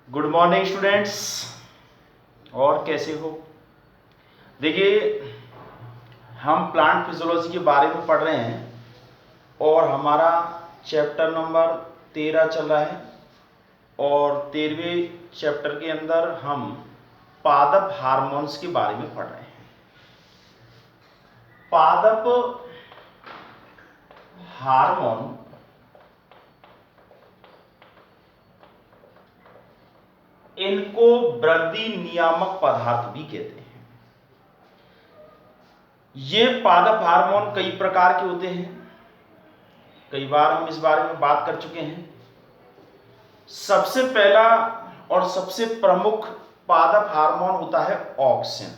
Good morning students. और कैसे हो? देखिए, हम प्लांट फिजियोलॉजी के बारे में पढ़ रहे हैं और हमारा चैप्टर नंबर 13 चल रहा है और 13वें चैप्टर के अंदर हम पादप हार्मोन्स के बारे में पढ़ रहे हैं। पादप हार्मोन इनको वृद्धि नियामक पदार्थ भी कहते हैं। ये पादप हार्मोन कई प्रकार के होते हैं, कई बार हम इस बारे में बात कर चुके हैं। सबसे पहला और सबसे प्रमुख पादप हार्मोन होता है ऑक्सिन।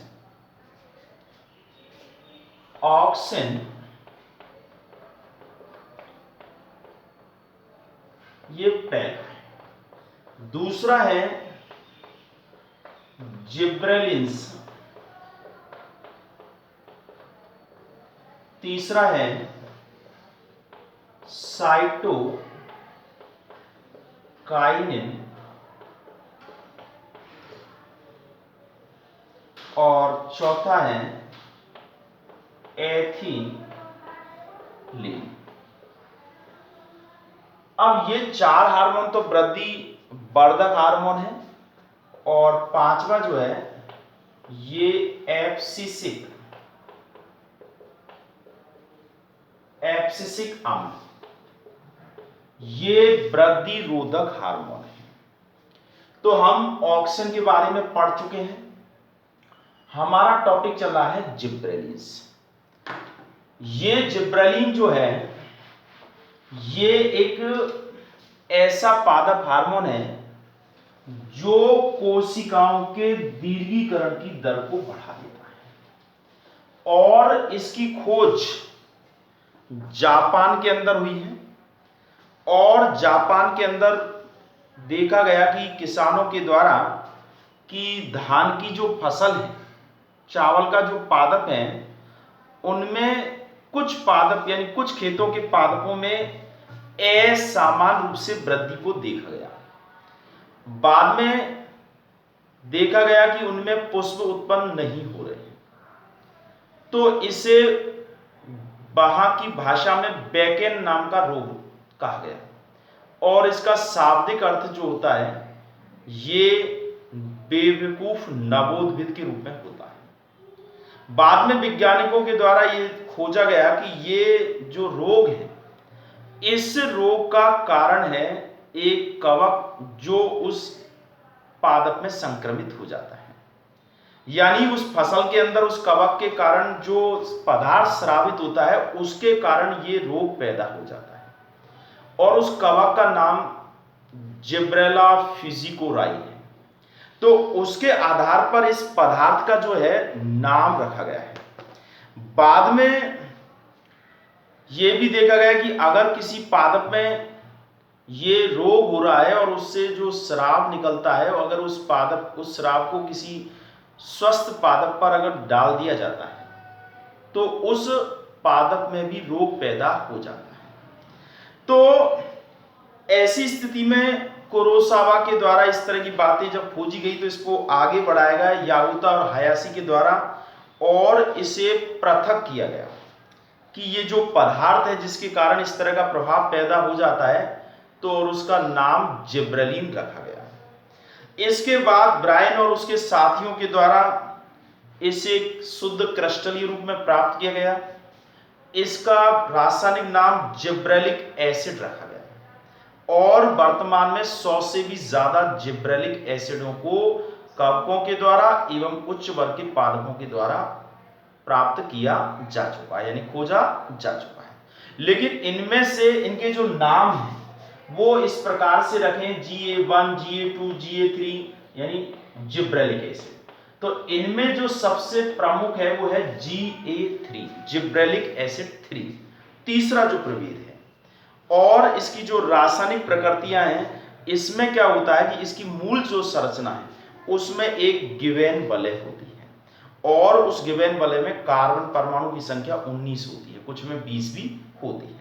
ऑक्सिन ये पहला है। दूसरा है जिब्रेलिन्स। तीसरा है साइटोकाइनिन और चौथा है एथिलीन। अब ये चार हार्मोन तो वृद्धि वर्धक हार्मोन है और पांचवा जो है ये एब्सिसिक अम्ल, ये वृद्धि रोधक हार्मोन है। तो हम ऑक्सिन के बारे में पढ़ चुके हैं। हमारा टॉपिक चल रहा है जिब्रेलिन्स। ये जिब्रेलिन जो है ये एक ऐसा पादप हार्मोन है जो कोशिकाओं के दीर्घीकरण की दर को बढ़ा देता है और इसकी खोज जापान के अंदर हुई है और जापान के अंदर देखा गया कि किसानों के द्वारा कि धान की जो फसल है, चावल का जो पादप है, उनमें कुछ पादप यानी कुछ खेतों के पादपों में असामान्य रूप से वृद्धि को देखा गया। बाद में देखा गया कि उनमें पुष्प उत्पन्न नहीं हो रहे, तो इसे वहां की भाषा में बैकेन नाम का रोग कहा गया और इसका शाब्दिक अर्थ जो होता है ये बेवकूफ नवोद्भिद के रूप में होता है। बाद में वैज्ञानिकों के द्वारा ये खोजा गया कि ये जो रोग है, इस रोग का कारण है एक कवक जो उस पादप में संक्रमित हो जाता है। यानी उस फसल के अंदर उस कवक के कारण जो पदार्थ स्रावित होता है उसके कारण ये रोग पैदा हो जाता है और उस कवक का नाम जिब्रेला फिजिकोराई है। तो उसके आधार पर इस पदार्थ का जो है नाम रखा गया है। बाद में यह भी देखा गया कि अगर किसी पादप में ये रोग हो रहा है और उससे जो स्राव निकलता है, अगर उस स्राव को किसी स्वस्थ पादप पर अगर डाल दिया जाता है तो उस पादप में भी रोग पैदा हो जाता है। तो ऐसी स्थिति में कुरोसावा के द्वारा इस तरह की बातें जब खोजी गई तो इसको आगे बढ़ाया गया यागुता और हायाशी के द्वारा और इसे पृथक किया गया कि ये जो पदार्थ है जिसके कारण इस तरह का प्रभाव पैदा हो जाता है, तो और उसका नाम जिब्रेलिन रखा गया। इसके बाद ब्रायन और उसके साथियों के द्वारा इसे शुद्ध क्रिस्टलीय रूप में प्राप्त किया गया। इसका रासायनिक नाम जिब्रेलिक एसिड रखा गया और वर्तमान में 100 से भी ज्यादा जिब्रेलिक एसिडों को कवकों के द्वारा एवं उच्च वर्ग के पादपों के द्वारा प्राप्त किया जा चुका है, यानी खोजा जा चुका है। लेकिन इनमें से इनके जो नाम हैं वो इस प्रकार से रखें GA1, GA2, GA3 यानी जिब्रेलिक एसिड। तो इनमें जो सबसे प्रमुख है वो है GA3, जिब्रेलिक एसिड 3, तीसरा जो प्रभेद है। और इसकी जो रासायनिक प्रकृतियां हैं, इसमें क्या होता है कि इसकी मूल जो संरचना है उसमें एक गिवेन वलय होती है और उस गिवेन वलय में कार्बन परमाणु की संख्या 19 होती है, कुछ में 20 भी होती है।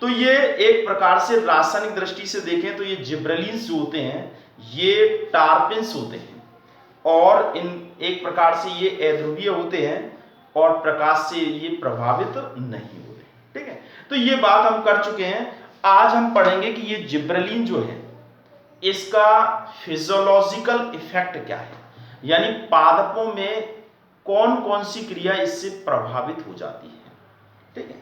तो ये एक प्रकार से रासायनिक दृष्टि से देखें तो ये जिब्रेलिन्स जो होते हैं ये टार्पिन्स होते हैं और इन एक प्रकार से ये अध्रुवीय होते हैं और प्रकाश से ये प्रभावित नहीं होते। ठीक है, तो ये बात हम कर चुके हैं। आज हम पढ़ेंगे कि ये जिब्रेलिन जो है इसका फिजियोलॉजिकल इफेक्ट क्या है, यानी पादपों में कौन कौन सी क्रिया इससे प्रभावित हो जाती है। ठीक है,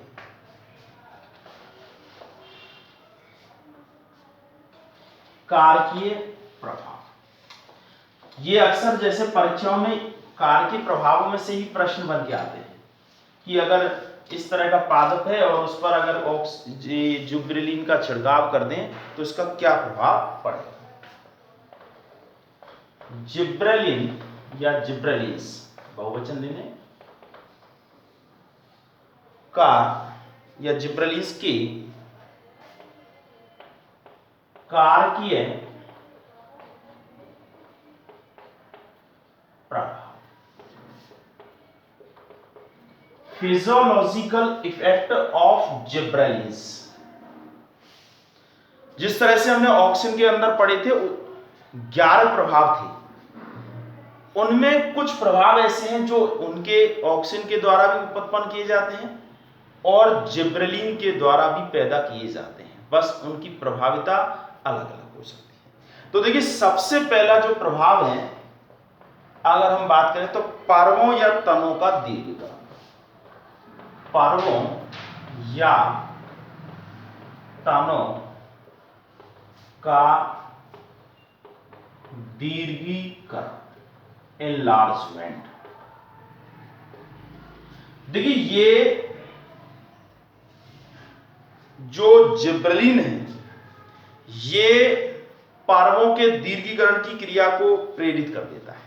कारकीय प्रभाव, ये अक्सर जैसे परीक्षाओं में कारकीय प्रभावों में से ही प्रश्न बन के आते हैं कि अगर इस तरह का पादप है और उस पर अगर जिब्रेलिन का छिड़काव कर दें तो इसका क्या प्रभाव पड़ेगा। जिब्रेलिन या जिब्रेलिन्स बहुवचन लेने का या जिब्रेलिन्स के कारकीय प्रभाव, फिजियोलॉजिकल इफेक्ट ऑफ जिब्रेलिन्स। जिस तरह से हमने ऑक्सिन के अंदर पढ़े थे 11 प्रभाव थे, उनमें कुछ प्रभाव ऐसे हैं जो उनके ऑक्सिन के द्वारा भी उत्पन्न किए जाते हैं और जिब्रेलिन के द्वारा भी पैदा किए जाते हैं, बस उनकी प्रभाविता अलग अलग हो सकती है। तो देखिए सबसे पहला जो प्रभाव है अगर हम बात करें तो पर्वों या तनों का दीर्घीकरण, पर्वों या तनों का दीर्घीकरण, एनलार्जमेंट। देखिए ये जो जिब्रेलिन है ये पर्वों के दीर्घीकरण की क्रिया को प्रेरित कर देता है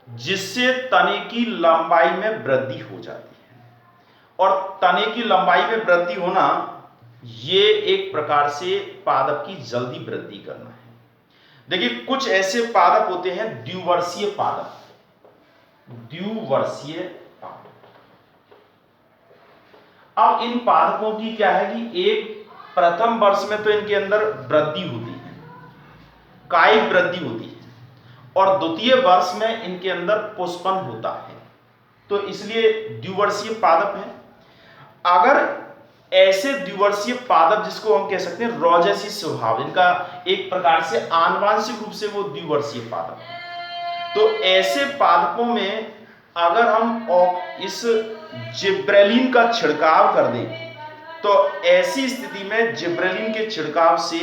जिससे तने की लंबाई में वृद्धि हो जाती है, और तने की लंबाई में वृद्धि होना ये एक प्रकार से पादप की जल्दी वृद्धि करना है। देखिए कुछ ऐसे पादप होते हैं द्विवर्षीय पादप, द्विवर्षीय पादप। अब इन पादपों की क्या है कि एक प्रथम वर्ष में तो इनके अंदर वृद्धि होती है, कायिक वृद्धि होती है, और द्वितीय वर्ष में इनके अंदर पुष्पन होता है, तो इसलिए द्विवर्षीय पादप है। अगर ऐसे द्विवर्षीय पादप जिसको हम कह सकते हैं रोजेसी स्वभाव, इनका एक प्रकार से आनुवांशिक रूप से वो द्विवर्षीय पादप है, तो ऐसे पादपों में अगर हम इस जिब्रेलिन का छिड़काव कर दें तो ऐसी स्थिति में जिब्रेलिन के छिड़काव से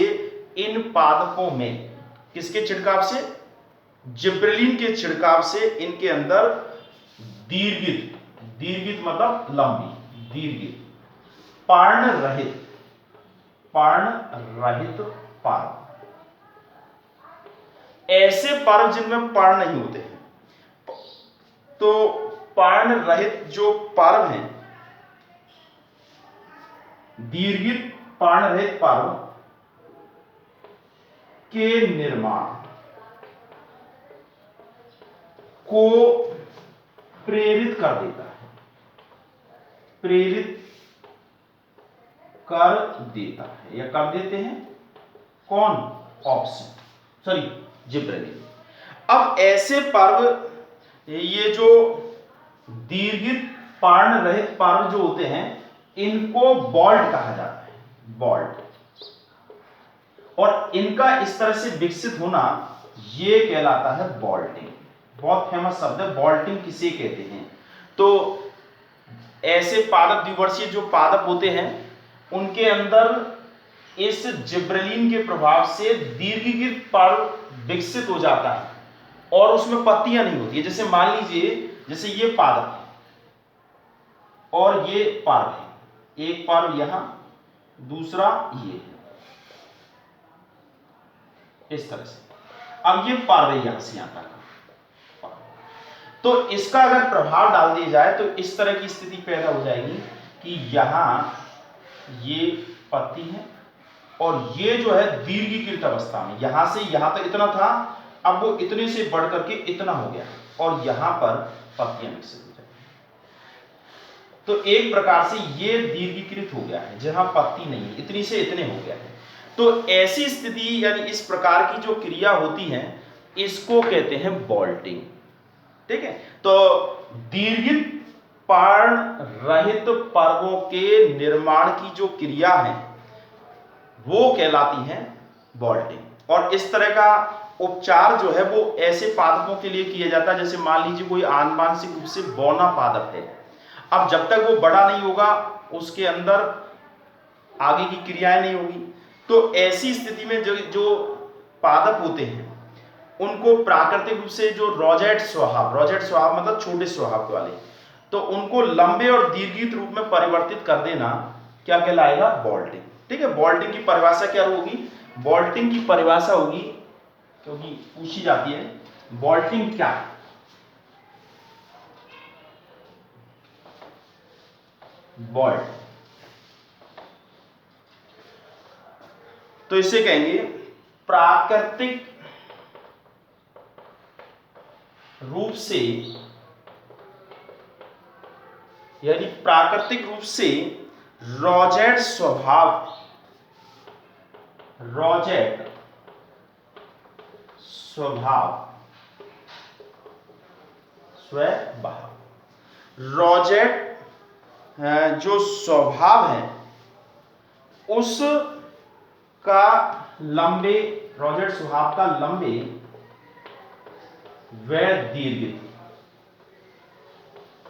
इन पादपों में, किसके छिड़काव से, जिब्रेलिन के छिड़काव से इनके अंदर दीर्घित, दीर्घित मतलब लंबी, दीर्घित पर्ण रहित पर्व, ऐसे पर्व जिनमें पर्ण नहीं होते हैं, तो पर्ण रहित जो पर्व हैं, दीर्घित पर्ण रहित पर्व के निर्माण को प्रेरित कर देता है, प्रेरित कर देता है या कर देते हैं कौन, ऑक्सिन, सॉरी जिब्रेलिन। अब ऐसे पर्व, ये जो दीर्घित पर्ण रहित पर्व जो होते हैं इनको बॉल्ट कहा जाता है, बॉल्ट, और इनका इस तरह से विकसित होना ये कहलाता है बॉल्टिंग। बहुत फेमस शब्द है बॉल्टिंग, किसे कहते हैं। तो ऐसे पादप, द्विवर्षीय जो पादप होते हैं उनके अंदर इस जिब्रेलिन के प्रभाव से दीर्घित पर्व विकसित हो जाता है और उसमें पत्तियां नहीं होती है। जैसे मान लीजिए जैसे ये पादप है और ये पर्व है, एक पर्व यहां, दूसरा ये, इस तरह से। अब ये पर्व है यहां से यहां तक, तो इसका अगर प्रभाव डाल दिया जाए तो इस तरह की स्थिति पैदा हो जाएगी कि यहां ये पत्ती है और ये जो है दीर्घीकृत अवस्था में, यहां से यहां तक इतना था, अब वो इतने से बढ़ करके इतना हो गया और यहां पर पत्तियां विकसित हो जाएंगी। तो एक प्रकार से ये दीर्घीकृत हो गया है, जहां पत्ती नहीं है, इतनी से इतने हो गया है। तो ऐसी स्थिति यानी इस प्रकार की जो क्रिया होती है इसको कहते हैं बोल्टिंग। ठीक है, तो दीर्घित पर्ण रहित पर्वों के निर्माण की जो क्रिया है वो कहलाती है बोल्टिंग। और इस तरह का उपचार जो है वो ऐसे पादपों के लिए किया जाता है, जैसे मान लीजिए कोई आनुवांशिक रूप से बौना पादप है, अब जब तक वो बड़ा नहीं होगा उसके अंदर आगे की क्रियाएं नहीं होगी, तो ऐसी स्थिति में जो पादप होते हैं उनको प्राकृतिक रूप से जो रोजेट स्वभाव मतलब छोटे स्वभाव वाले, तो उनको लंबे और दीर्घित रूप में परिवर्तित कर देना क्या कहलाएगा, बोल्टिंग। ठीक है, बोल्टिंग की परिभाषा क्या होगी, बोल्टिंग की परिभाषा होगी, क्योंकि पूछी जाती है, बोल्टिंग क्या है? बोल्ट, तो इसे कहेंगे प्राकृतिक रूप से, यानी प्राकृतिक रूप से रोजेट स्वभाव, रोजेट स्वभाव, रोजेट जो स्वभाव है उसका लंबे, रोजेट स्वभाव का लंबे व दीर्घित,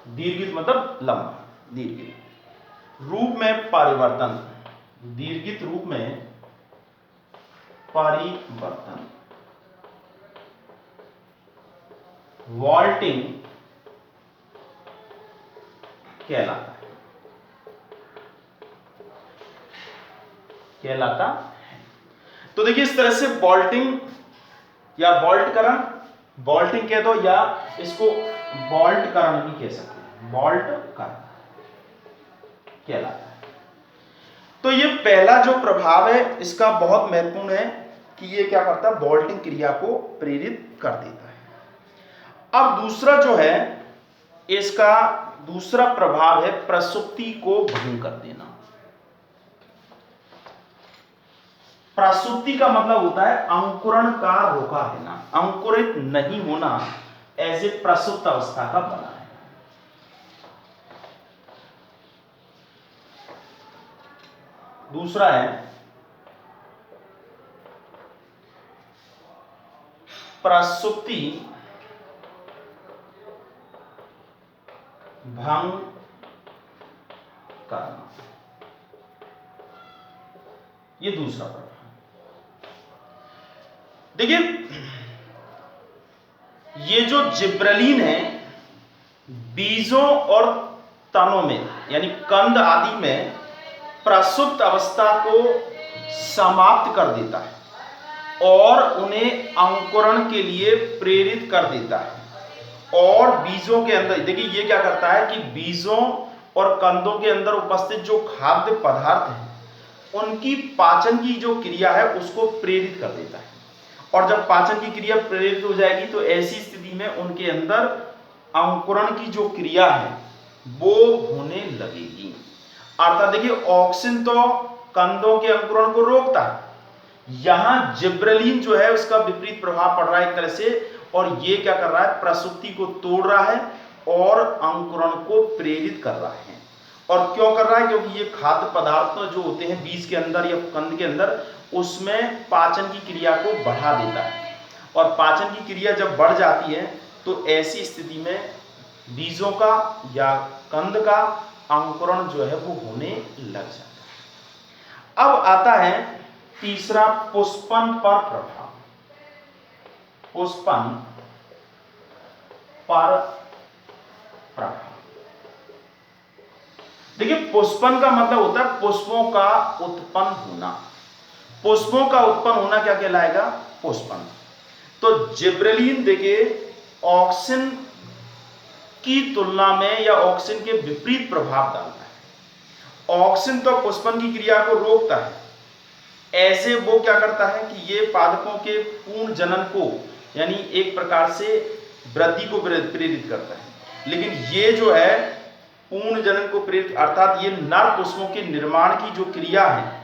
दीर्घित मतलब लंबा, दीर्घित रूप में परिवर्तन, दीर्घित रूप में परिवर्तन, वॉल्टिंग कहलाता है। तो देखिए इस तरह से बोल्टिंग या बोल्टकरण, बोल्टिंग कह दो या इसको बोल्टकरण भी कह सकते हैं, बोल्टकरण कहलाता है। तो ये पहला जो प्रभाव है इसका बहुत महत्वपूर्ण है कि ये क्या करता है, बोल्टिंग क्रिया को प्रेरित कर देता है। अब दूसरा जो है इसका दूसरा प्रभाव है प्रसुप्ति को भंग कर देना। प्रसुप्ति का मतलब होता है अंकुरण का रोका रहना, अंकुरित नहीं होना, ऐसे प्रसुप्त अवस्था का बना है। दूसरा है प्रसुप्ति भंग करना, ये दूसरा प्रभाव। देखिए ये जो जिब्रेलिन है बीजों और तनों में यानी कंद आदि में प्रसुप्त अवस्था को समाप्त कर देता है और उन्हें अंकुरण के लिए प्रेरित कर देता है। और बीजों के अंदर देखिए ये क्या करता है कि बीजों और कंदों के अंदर उपस्थित जो खाद्य पदार्थ हैं उनकी पाचन की जो क्रिया है उसको प्रेरित कर देता है। और जब पाचन की क्रिया प्रेरित हो जाएगी तो ऐसी स्थिति में उनके अंदर अंकुरण की जो क्रिया है वो होने लगेगी। अर्थात देखिए ऑक्सिन तो कंदों के अंकुरण को रोकता है, यहां जिब्रेलिन जो है उसका विपरीत प्रभाव पड़ रहा है एक तरह से, और ये क्या कर रहा है, प्रसुप्ति को तोड़ रहा है और अंकुरण को प्रेरित कर रहा है। और क्यों कर रहा है, क्योंकि ये खाद्य पदार्थ जो होते हैं बीज के अंदर या कंद के अंदर उसमें पाचन की क्रिया को बढ़ा देता है, और पाचन की क्रिया जब बढ़ जाती है तो ऐसी स्थिति में बीजों का या कंद का अंकुरण जो है वो होने लग जाता है। अब आता है तीसरा पुष्पन पर प्रभाव, पुष्पन पर प्रभाव। देखिए पुष्पन का मतलब होता है पुष्पों का उत्पन्न होना, पुष्पों का उत्पन्न होना क्या कहलाएगा, पुष्पन। तो जिब्रेलिन देखिए ऑक्सिन की तुलना में या ऑक्सिन के विपरीत प्रभाव डालता है। ऑक्सिन तो पुष्पन की क्रिया को रोकता है, ऐसे वो क्या करता है कि ये पादपों के पूर्ण जनन को यानी एक प्रकार से वृद्धि को प्रेरित करता है। लेकिन ये जो है पूर्ण जनन को प्रेरित, अर्थात ये नर पुष्पों के निर्माण की जो क्रिया है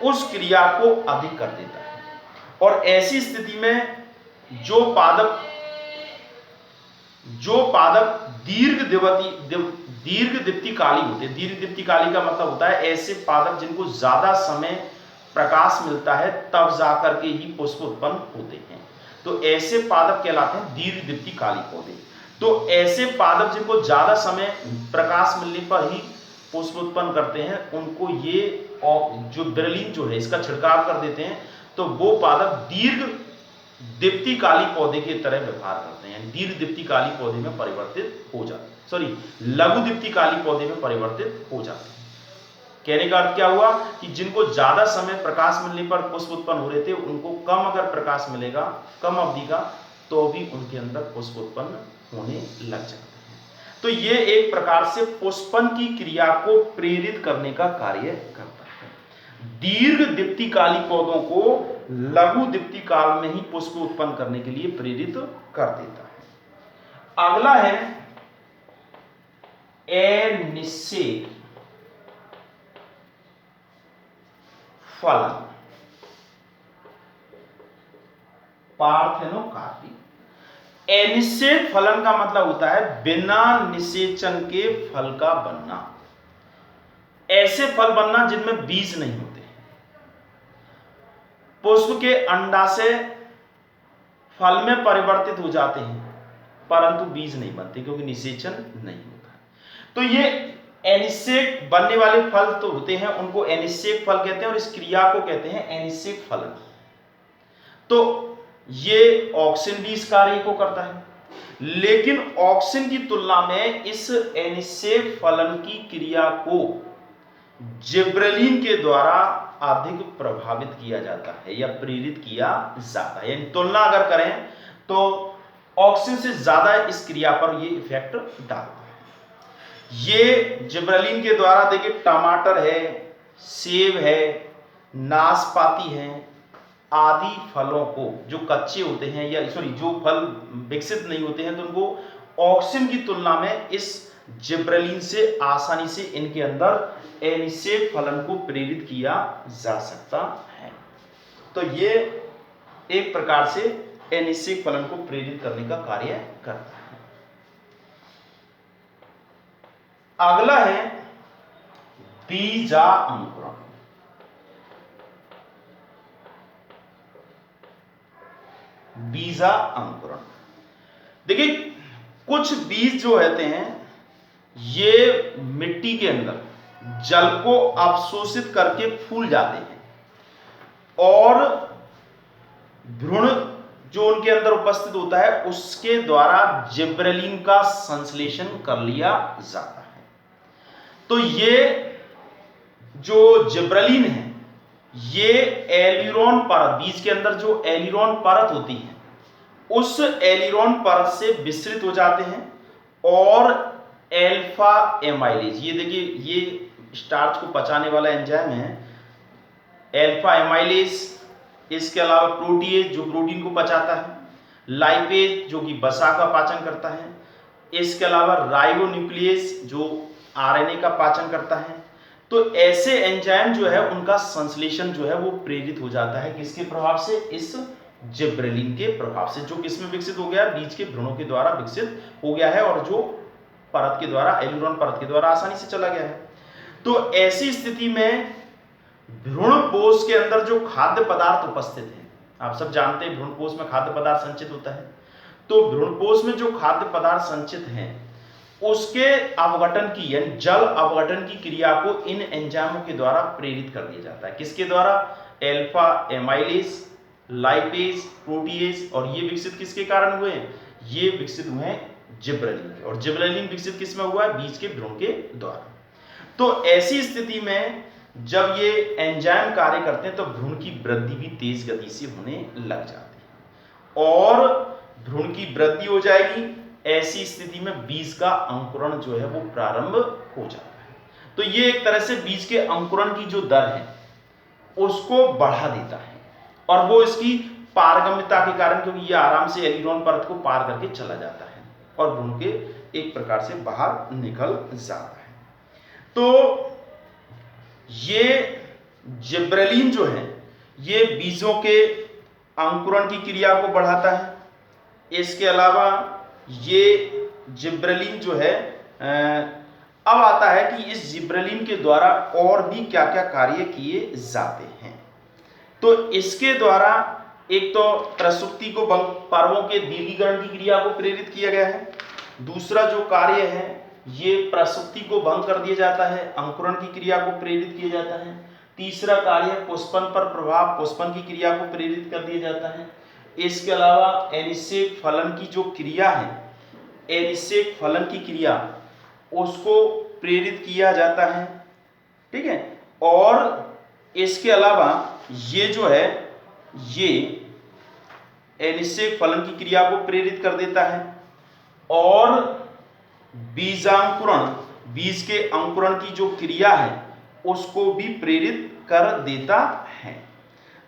उस क्रिया को अधिक कर देता है। और ऐसी स्थिति में जो पादप दीर्घ दीप्तिकाली होते हैं। दीर्घ दीप्तिकाली का मतलब होता है ऐसे पादप जिनको ज्यादा समय प्रकाश मिलता है तब जाकर के ही पुष्प उत्पन्न होते हैं, तो ऐसे पादप कहलाते हैं दीर्घ दीप्तिकाली पौधे। तो ऐसे पादप जिनको ज्यादा समय प्रकाश मिलने पर ही पुष्प उत्पन्न करते हैं उनको ये जो ब्रिलिन जो है इसका छिड़काव कर देते हैं, तो वो पादप दीर्घ दीप्तिकाली पौधे की तरह व्यवहार करते हैं, दीर्घ दीप्तिकाली पौधे में परिवर्तित हो जाते हैं, सॉरी लघु दीप्तिकाली पौधे में परिवर्तित हो जाते हैं। कहने का अर्थ क्या हुआ कि जिनको ज्यादा समय प्रकाश मिलने पर पुष्प उत्पन्न हो रहे थे उनको कम अगर प्रकाश मिलेगा, कम अवधि का, तो भी उनके अंदर पुष्प उत्पन्न होने लग जाते हैं। तो ये एक प्रकार से पुष्पन की क्रिया को प्रेरित करने का कार्य करता है। दीर्घ दीप्तिकाली पौधों को लघु दीप्तिकाल में ही पुष्प उत्पन्न करने के लिए प्रेरित कर देता है। अगला है अनिषेक फलन, पार्थेनोकार्पी। अनिषेक फलन का मतलब होता है बिना निषेचन के फल का बनना, ऐसे फल बनना जिनमें बीज नहीं होते। पुष्प के अंडाशय फल में परिवर्तित हो जाते हैं परंतु बीज नहीं बनते क्योंकि निषेचन नहीं होता। तो ये अनिषेक बनने वाले फल तो होते हैं, उनको अनिषेक फल कहते हैं और इस क्रिया को कहते हैं अनिषेक फलन। तो ये ऑक्सिन भी इस कार्य को करता है, लेकिन ऑक्सिन की तुलना में इस अनिषेक फलन की क्रिया को जिब्रेलिन के द्वारा अधिक प्रभावित किया जाता है या प्रेरित किया जाता है। यानी तुलना अगर करें तो ऑक्सिन से ज्यादा इस क्रिया पर ये इफेक्ट डालता है। ये जिब्रेलिन के द्वारा देखिए टमाटर है, सेब है, नाशपाती है आदि फलों को जो कच्चे होते हैं या सॉरी जो फल विकसित नहीं होते हैं तो उनको ऑक्सिन की तुलना में इस जिब्रेलिन से आसानी से इनके अंदर अनिषेक फलन को प्रेरित किया जा सकता है। तो ये एक प्रकार से अनिषेक फलन को प्रेरित करने का कार्य करता है। अगला है बीजा अंकुरण। बीजा अंकुरण देखिए कुछ बीज जो रहते हैं ये मिट्टी के अंदर जल को अवशोषित करके फूल जाते हैं और भ्रूण जो उनके अंदर उपस्थित होता है उसके द्वारा जिब्रेलिन का संश्लेषण कर लिया जाता है। तो ये जो जिब्रेलिन है ये एलिरॉन परत, बीज के अंदर जो एलिरॉन परत होती है उस एलिरॉन परत से विस्तृत हो जाते हैं और अल्फा एमाइलेज, ये देखिए ये स्टार्च को पचाने वाला एंजाइम है अल्फा एमाइलेज, इसके अलावा प्रोटीएज जो प्रोटीन को पचाता है, लाइपेज जो कि वसा का पाचन करता है, इसके अलावा राइबोन्यूक्लियेज जो आरएनए का पाचन करता है। तो ऐसे एंजाइम जो है उनका संश्लेषण जो है वो प्रेरित हो जाता है किसके प्रभाव से, इस जिब्रेलिन के प्रभाव से, जो किसमें विकसित हो गया, बीज के भ्रूणों के द्वारा विकसित हो गया है और जो परत के द्वारा एलिरॉन परत के द्वारा आसानी से चला गया है। तो ऐसी स्थिति में भ्रूणपोष के अंदर जो खाद्य पदार्थ उपस्थित है, आप सब जानते हैं भ्रूणपोष में खाद्य पदार्थ संचित होता है, तो भ्रूणपोष में जो खाद्य पदार्थ संचित हैं उसके अवघटन की यानी जल अवघटन की क्रिया को इन एंजाइमों के द्वारा प्रेरित कर दिया जाता है। किसके द्वारा, अल्फा एमाइलेज, लाइपेज, प्रोटीएज, और ये विकसित किसके कारण हुए हैं, ये विकसित हुए हैं जिब्रेलिन, और जिब्रेलिन विकसित किस में हुआ है, बीज के भ्रूण के द्वारा। तो ऐसी स्थिति में जब ये एंजाइम कार्य करते हैं तो भ्रूण की वृद्धि भी तेज गति से होने लग जाती है और भ्रूण की वृद्धि हो जाएगी। ऐसी स्थिति में बीज का अंकुरण जो है वो प्रारंभ हो जाता है। तो ये एक तरह से बीज के अंकुरण की जो दर है उसको बढ़ा देता है और वो इसकी पारगम्यता के कारण, क्योंकि ये आराम से एलिरॉन परत को पार करके चला जाता है, और भ्रूण के एक प्रकार से बाहर निकल जाता है। तो ये जिब्रेलिन जो है ये बीजों के अंकुरण की क्रिया को बढ़ाता है। इसके अलावा ये जिब्रेलिन जो है अब आता है कि इस जिब्रेलिन के द्वारा और भी क्या क्या कार्य किए जाते हैं। तो इसके द्वारा एक तो प्रसूति को पर्वों के दीर्घीकरण की क्रिया को प्रेरित किया गया है। दूसरा जो कार्य है ये प्रसूति को भंग कर दिया जाता है, अंकुरण की क्रिया को प्रेरित किया जाता है। तीसरा कार्य पुष्पन पर प्रभाव, पुष्पन की क्रिया को प्रेरित कर दिया जाता है। इसके अलावा एनिषेक फलन की जो क्रिया है, एनिषेक फलन की क्रिया उसको प्रेरित किया जाता है, ठीक है। और इसके अलावा ये जो है ये एनिषेक फलन की क्रिया को प्रेरित कर देता है और बीजांकुरण, बीज के अंकुरण की जो क्रिया है उसको भी प्रेरित कर देता है।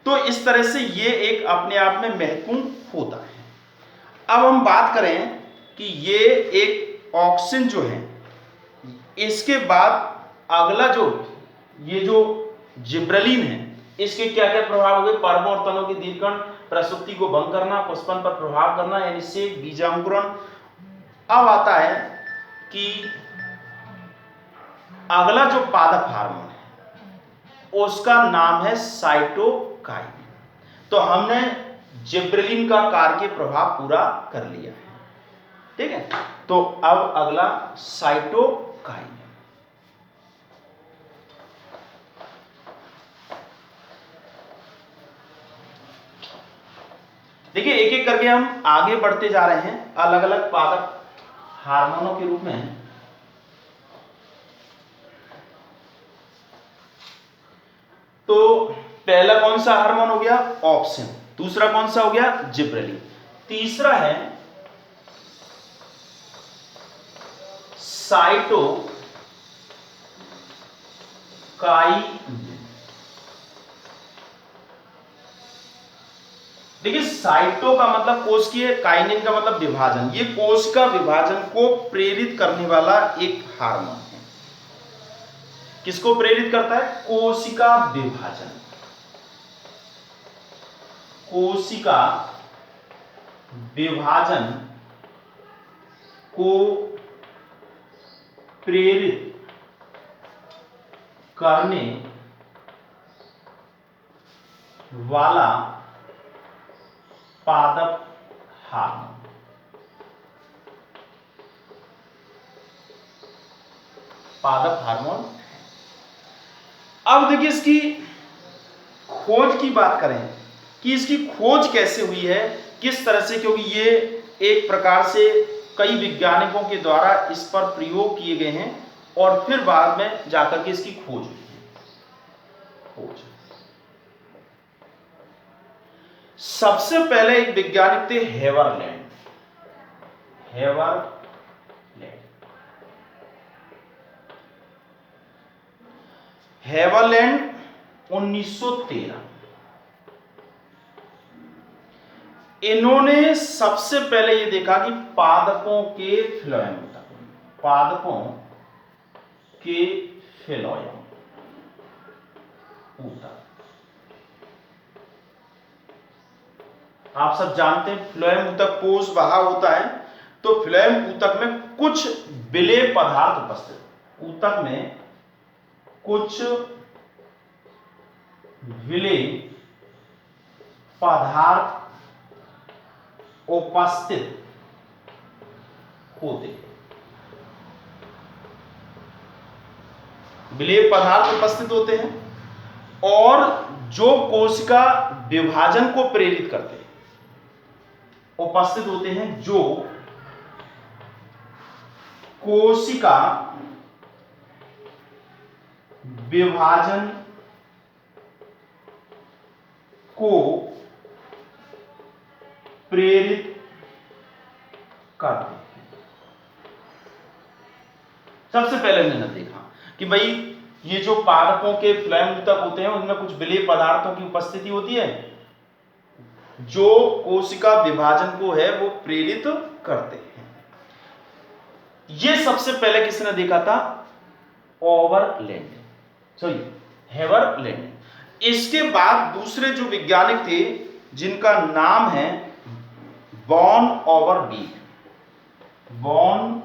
तो इस तरह से ये एक अपने आप में महत्वपूर्ण होता है। अब हम बात करें कि ये एक ऑक्सिन जो है, इसके बाद अगला जो ये जो जिब्रेलिन है इसके क्या क्या प्रभाव हुए? पर्वों और तनों के दीर्घकरण, प्रसूति को भंग करना, पुष्पन पर प्रभाव करना, एनिषेक, बीजांकुरण। अब आता है कि अगला जो पादप हार्मोन है उसका नाम है साइटोकाइन। तो हमने जिब्रेलिन का कार्य प्रभाव पूरा कर लिया है, ठीक है। तो अब अगला साइटोकाइन। देखिए एक एक करके हम आगे बढ़ते जा रहे हैं अलग अलग पादप हार्मोनों के रूप में। तो पहला कौन सा हार्मोन हो गया? ऑक्सिन। दूसरा कौन सा हो गया? जिब्रेलिन। तीसरा है साइटोकाइन। देखिए साइटो का मतलब कोशिकीय, काइनिन का मतलब विभाजन। ये कोशिका विभाजन को प्रेरित करने वाला एक हार्मोन है। किसको प्रेरित करता है? कोशिका विभाजन। कोशिका विभाजन को प्रेरित करने वाला पादप हार्मोन। पादप हार्मोन। अब देखिए इसकी खोज की बात करें कि इसकी खोज कैसे हुई है, किस तरह से, क्योंकि ये एक प्रकार से कई वैज्ञानिकों के द्वारा इस पर प्रयोग किए गए हैं और फिर बाद में जाकर के इसकी खोज हुई है। खोज सबसे पहले एक वैज्ञानिक थे हेवरलैंड। हेवरलैंड 1913। इन्होंने सबसे पहले ये देखा कि पादपों के फ्लोएम, पादपों के फ्लोएम ऊतक। आप सब जानते हैं फ्लोएम ऊतक कोष बाहर होता है। तो फ्लोएम ऊतक में कुछ विलेय पदार्थ उपस्थित, ऊतक में कुछ विलेय पदार्थ उपस्थित होते, विलेय पदार्थ उपस्थित होते हैं और जो कोशिका विभाजन को प्रेरित करते हैं उपस्थित होते हैं। जो कोशिका विभाजन को प्रेरित करते हैं। सबसे पहले मैंने देखा कि भाई ये जो पादपों के फ्लोएम ऊतक होते हैं उनमें कुछ विलेय पदार्थों की उपस्थिति होती है जो कोशिका विभाजन को है वो प्रेरित करते हैं। ये सबसे पहले किसने देखा था? ओवरलैंड, सॉरी हेवरलैंड। इसके बाद दूसरे जो वैज्ञानिक थे जिनका नाम है वॉन ओवरबीक, वॉन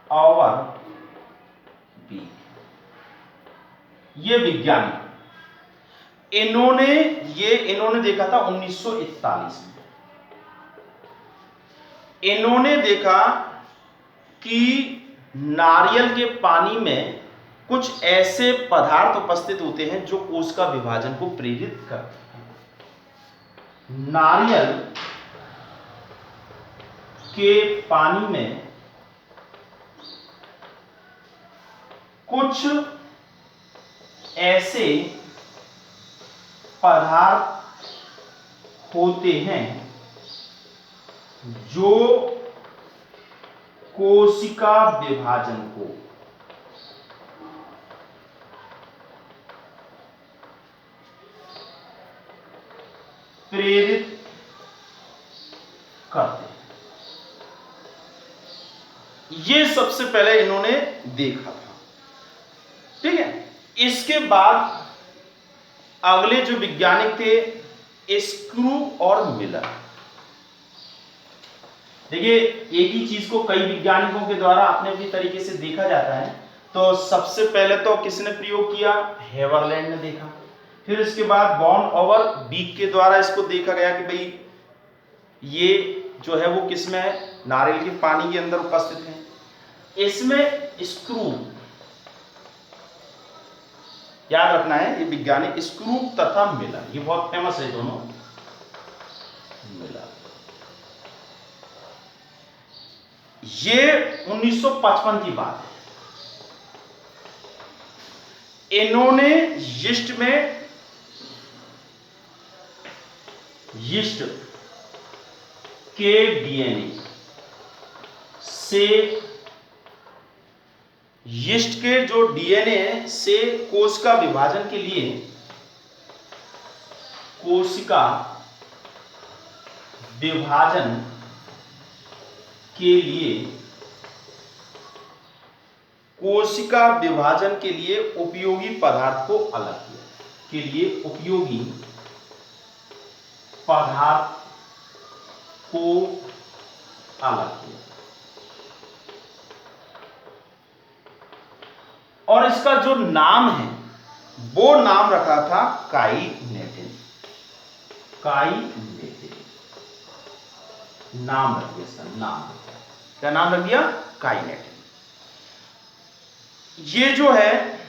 ओवरबीक, ये विज्ञानी इन्होंने देखा था 1941 में। इन्होंने देखा कि नारियल के पानी में कुछ ऐसे पदार्थ उपस्थित होते हैं जो कोशिका विभाजन को प्रेरित करते हैं। नारियल के पानी में कुछ ऐसे पदार्थ होते हैं जो कोशिका विभाजन को प्रेरित करते हैं। ये सबसे पहले इन्होंने देखा था, ठीक है। इसके बाद अगले जो वैज्ञानिक थे स्क्रू और मिलर। देखिए, एक ही चीज को कई वैज्ञानिकों के द्वारा अपने अपनी तरीके से देखा जाता है। तो सबसे पहले तो किसने प्रयोग किया? हेवरलैंड ने देखा। फिर इसके बाद वॉन ओवरबीक के द्वारा इसको देखा गया कि भाई ये जो है वो किसमें है? नारियल के पानी के अंदर उपस्थित है। इसमें स्क्रू, याद रखना है, ये वैज्ञानिक स्क्रू तथा मिलर, ये बहुत फेमस है दोनों। मिलर ये 1955 की बात है। इन्होंने यीस्ट के डीएनए से, यीस्ट के जो डीएनए से कोशिका विभाजन के लिए, कोशिका विभाजन के लिए, कोशिका विभाजन के लिए उपयोगी पदार्थ को अलग किया, के लिए उपयोगी पदार्थ को अलग किया। और इसका जो नाम है वो नाम रखा था काइनेटिन। काइनेटिन नाम रख दिया इसका, नाम क्या नाम रख दिया? काइनेटिन। ये जो है,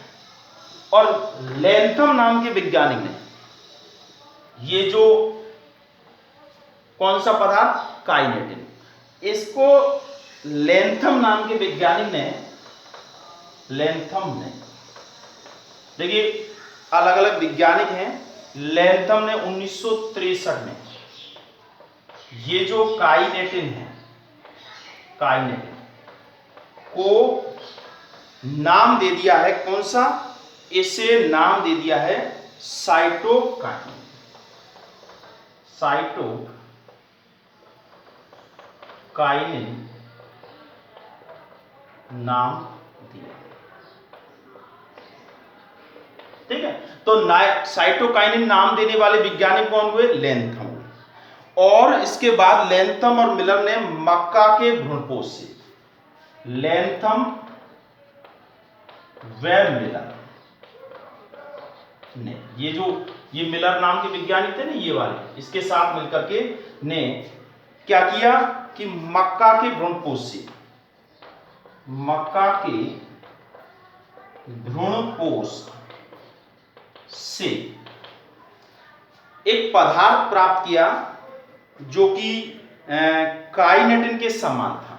और लैंथम नाम के वैज्ञानिक ने ये जो कौन सा पदार्थ? काइनेटिन, इसको लैंथम नाम के वैज्ञानिक ने, लैंथम ने, देखिए अलग अलग वैज्ञानिक हैं। लैंथम ने 1963 में ये जो काइनेटिन है, काइनेटिन को नाम दे दिया है, कौन सा? इसे नाम दे दिया है साइटोकाइनेट। साइटोकाइनिन नाम दिया, ठीक है। तो साइटोकाइनिन नाम देने वाले वैज्ञानिक कौन हुए? लैंथम। और इसके बाद लैंथम और मिलर ने मक्का के भ्रूणपोष से, लैंथम व मिलर ने, ये मिलर नाम के वैज्ञानिक थे ना, ये वाले, इसके साथ मिलकर के ने क्या किया कि मक्का के भ्रूणपोष से, मक्का के भ्रूणपोष से एक पदार्थ प्राप्त किया जो कि काइनेटिन के समान था।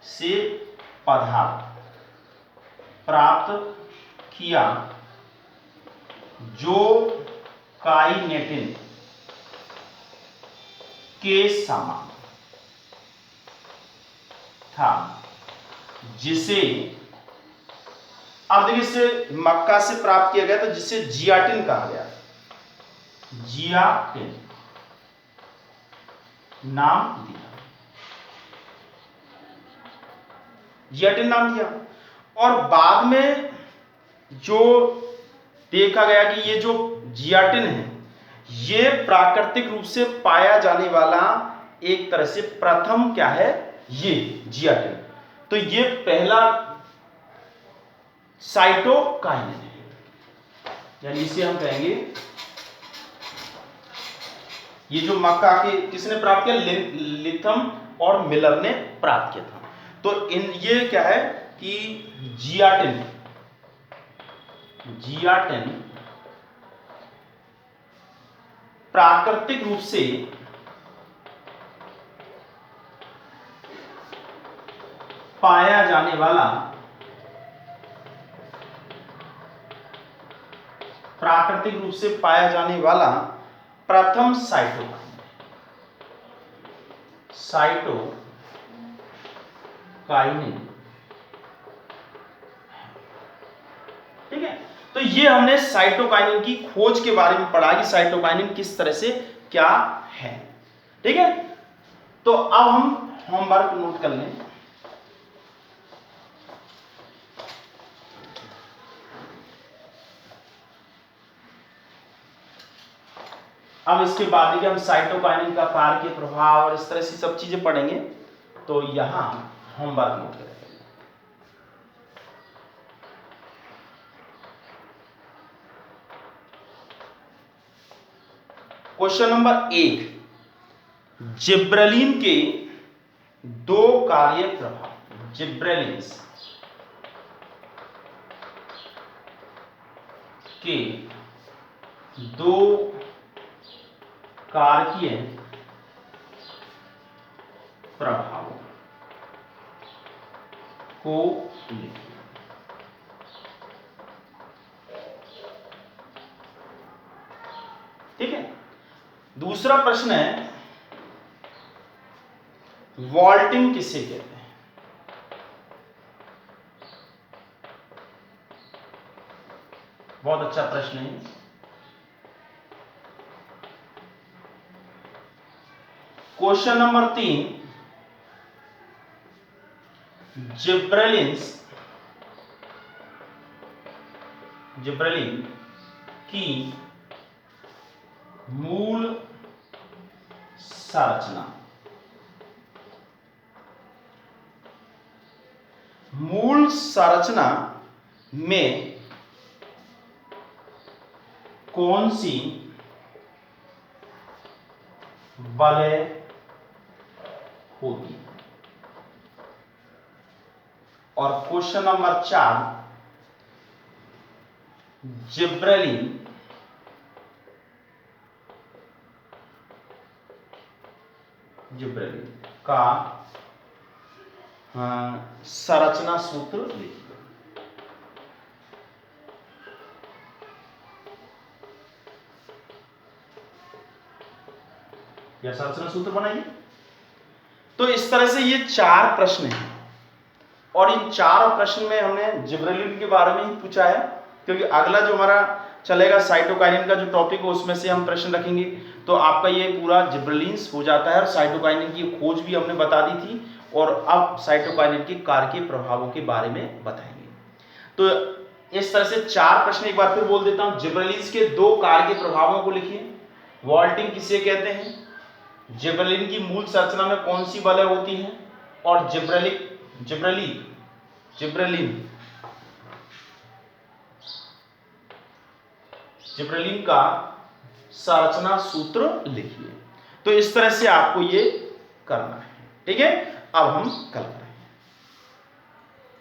से पदार्थ प्राप्त किया जो काइनेटिन के समान था, जिसे, अब देखिए, इसे मक्का से प्राप्त किया गया था, जिसे जियाटिन कहा गया। जियाटिन नाम दिया। जियाटिन नाम दिया। और बाद में जो देखा गया कि ये जो जियाटिन है ये प्राकृतिक रूप से पाया जाने वाला एक तरह से प्रथम क्या है, ये जियाटिन। तो ये पहला साइटोकाइनिन है, यानी इसे हम कहेंगे, ये जो मक्का के किसने प्राप्त किया, लिथम और मिलर ने प्राप्त किया था। तो इन ये क्या है कि जियाटिन प्राकृतिक रूप से पाया जाने वाला प्रथम साइटोकाइनिन। ठीक है, तो ये हमने साइटोकाइनिन की खोज के बारे में पढ़ा कि साइटोकाइनिन किस तरह से क्या है। ठीक है, तो अब हम होमवर्क नोट कर लें। अब इसके बाद ही हम साइटोकाइनिन का कार्य, प्रभाव और इस तरह से सब चीजें पढ़ेंगे। तो यहां होमवर्क नोट करें। क्वेश्चन नंबर 1, जिब्रेलिन के दो कार्य प्रभाव। जिब्रेलिन्स के दो कार्य प्रभाव को लिखिए। ठीक है, दूसरा प्रश्न है, वॉल्टिंग किसे कहते हैं। बहुत अच्छा प्रश्न है। क्वेश्चन नंबर 3, जिब्रेलिन की मूल संरचना। मूल संरचना में कौन सी वलय होती है। और क्वेश्चन नंबर 4, जिब्रेलिन का संरचना सूत्र लिखिए। या संरचना सूत्र बनाइए। तो इस तरह से ये 4 प्रश्न हैं और इन 4 प्रश्न में हमने जिब्रेलिन के बारे में ही पूछा है, क्योंकि अगला जो हमारा चलेगा साइटोकाइनिन का जो टॉपिक है उसमें से हम प्रश्न रखेंगे। तो आपका ये पूरा जिब्रेलिन्स हो जाता है और साइटोकाइनिन की खोज भी हमने बता दी थी और अब साइटोकाइनिन के कार्य के प्रभावों के बारे में बताएंगे। तो इस तरह से 4 प्रश्न एक बार फिर बोल देता हूं। जिब्रेलिन्स के 2 कार्य के प्रभावों को लिखिए। वॉल्टिंग किसे कहते हैं, जिब्रेलिन की मूल संरचना में कौन सी वलय होती है, और जिब्रेलिन का संरचना सूत्र लिखिए। तो इस तरह से आपको ये करना है। ठीक है, अब हम कल करेंगे।